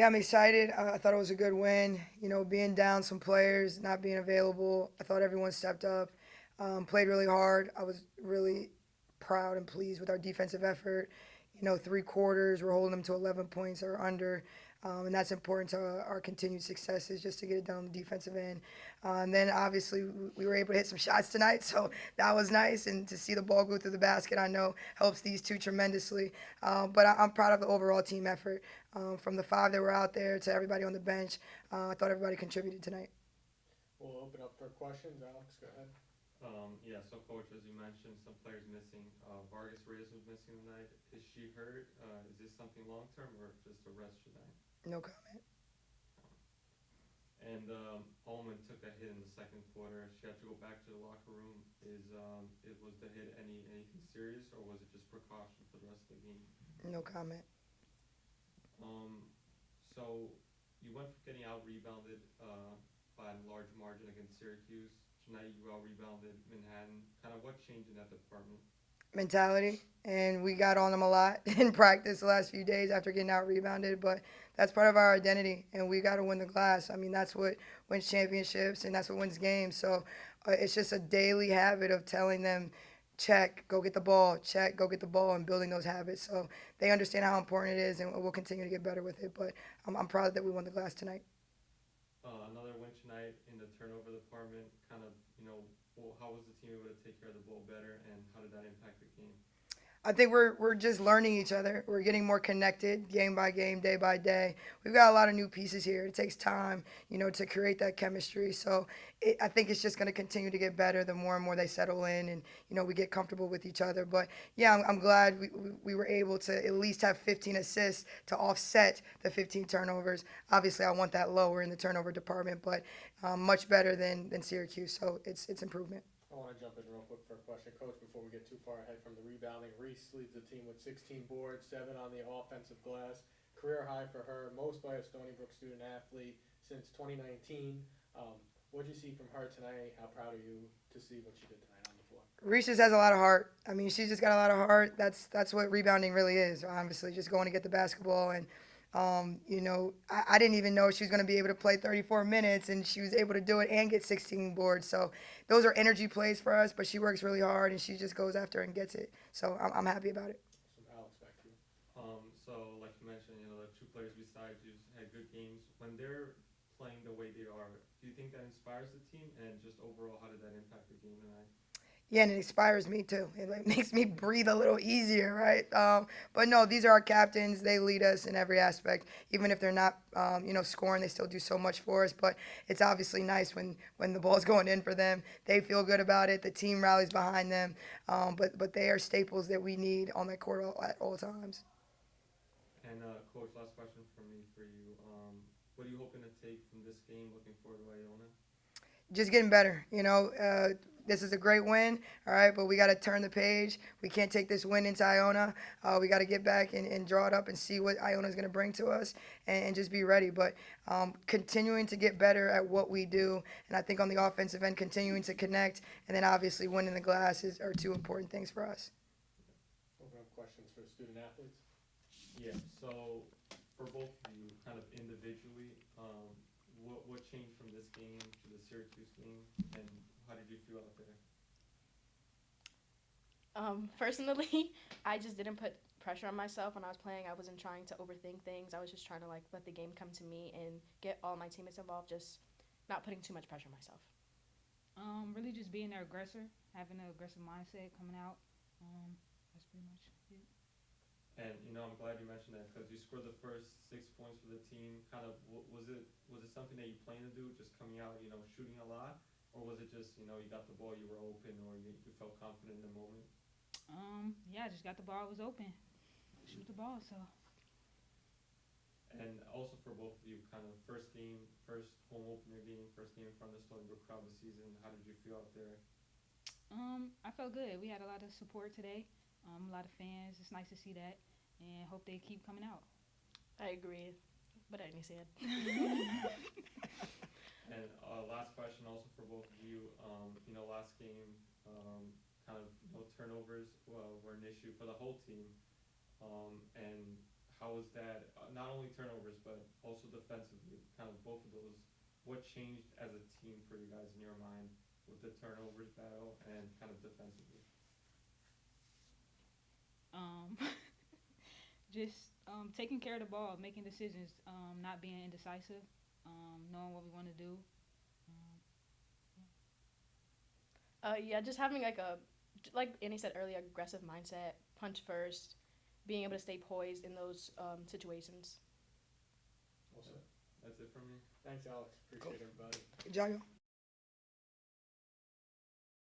Yeah, I'm excited. I thought it was a good win. You know, being down some players, not being available. I thought everyone stepped up, played really hard. I was really proud and pleased with our defensive effort. You know, three quarters, we're holding them to 11 points or under. And that's important to our continued successes just to get it done on the defensive end. And then obviously we were able to hit some shots tonight, so that was nice. And to see the ball go through the basket, I know helps these two tremendously. But I'm proud of the overall team effort. From the five that were out there to everybody on the bench. I thought everybody contributed tonight. We'll open up for questions. Alex, go ahead. Yeah, so coach, as you mentioned, some players missing. Vargas Reyes was missing tonight. Is she hurt? Is this something long term or just a rest tonight? No comment. And Holman took a hit in the second quarter. She had to go back to the locker room. It was the hit anything serious or was it just precaution for the rest of the game? No comment. Um, so you went from getting out rebounded by a large margin against Syracuse. Tonight you out rebounded Manhattan. Kind of what changed in that department? Mentality, and we got on them a lot in practice the last few days after getting out rebounded. But that's part of our identity, and we got to win the glass. I mean, that's what wins championships, and that's what wins games. So it's just a daily habit of telling them, check, go get the ball, check, go get the ball, and building those habits. So they understand how important it is, and we'll continue to get better with it. But I'm proud that we won the glass tonight. Another win tonight in the turnover department. Kind of, well, how was the team able to take care of the ball better, and how did that impact the game? I think we're just learning each other. We're getting more connected game by game, day by day. We've got a lot of new pieces here. It takes time, to create that chemistry. So I think it's just going to continue to get better the more and more they settle in and we get comfortable with each other. But yeah, I'm glad we were able to at least have 15 assists to offset the 15 turnovers. Obviously, I want that lower in the turnover department, but much better than Syracuse. So it's improvement. I want to jump in real quick for a question, Coach, before we get too far ahead from the rebounding. Reese leads the team with 16 boards, 7 on the offensive glass. Career high for her, most by a Stony Brook student athlete since 2019. What did you see from her tonight? How proud are you to see what she did tonight on the floor? Reese just has a lot of heart. I mean, she's just got a lot of heart. That's what rebounding really is. Obviously, just going to get the basketball and I didn't even know she was going to be able to play 34 minutes, and she was able to do it and get 16 boards. So those are energy plays for us, but she works really hard, and she just goes after and gets it. So I'm happy about it. Some Alex back to you. So like you mentioned, the two players besides you had good games. When they're playing the way they are, do you think that inspires the team? And just overall, how did that impact the game tonight? Yeah, and it inspires me too. It like makes me breathe a little easier, right? But no, these are our captains. They lead us in every aspect. Even if they're not, scoring, they still do so much for us. But it's obviously nice when the ball's going in for them. They feel good about it. The team rallies behind them. But they are staples that we need on that court at all times. And coach, last question for me for you. What are you hoping to take from this game? Looking forward to Iona. Just getting better. This is a great win, all right, but we got to turn the page. We can't take this win into Iona. We got to get back and draw it up and see what Iona is going to bring to us and just be ready. But continuing to get better at what we do, and I think on the offensive end, continuing to connect, and then obviously winning the glasses are two important things for us. Open up questions for student athletes. Yeah. So for both of you, kind of individually, what changed from this game to the Syracuse game, and how did you feel out there? Personally, I just didn't put pressure on myself when I was playing. I wasn't trying to overthink things. I was just trying to let the game come to me and get all my teammates involved. Just not putting too much pressure on myself. Really just being an aggressor, having an aggressive mindset coming out. That's pretty much it. And I'm glad you mentioned that because you scored the first 6 points for the team. Kind of, was it something that you planned to do, just coming out, shooting a lot, or was it just you got the ball, you were open, or you felt confident in the moment? Yeah, I just got the ball, it was open. Shoot the ball, so. And also for both of you, kind of first game, first home opener game, first game in front of the Stony Brook crowd this season. How did you feel out there? I felt good. We had a lot of support today, a lot of fans. It's nice to see that, and hope they keep coming out. I agree, but I didn't say it. And last question also for both of you. Last game, kind of turnovers were an issue for the whole team. And how was that? Not only turnovers, but also defensively, kind of both of those. What changed as a team for you guys in your mind with the turnovers battle and kind of defensively? Um, just taking care of the ball, making decisions, not being indecisive, knowing what we want to do. Um, Yeah, just having like Annie said earlier, aggressive mindset, punch first, being able to stay poised in those situations. Also, That's it from me. thanks, Alex. Appreciate everybody. Good job, y'all.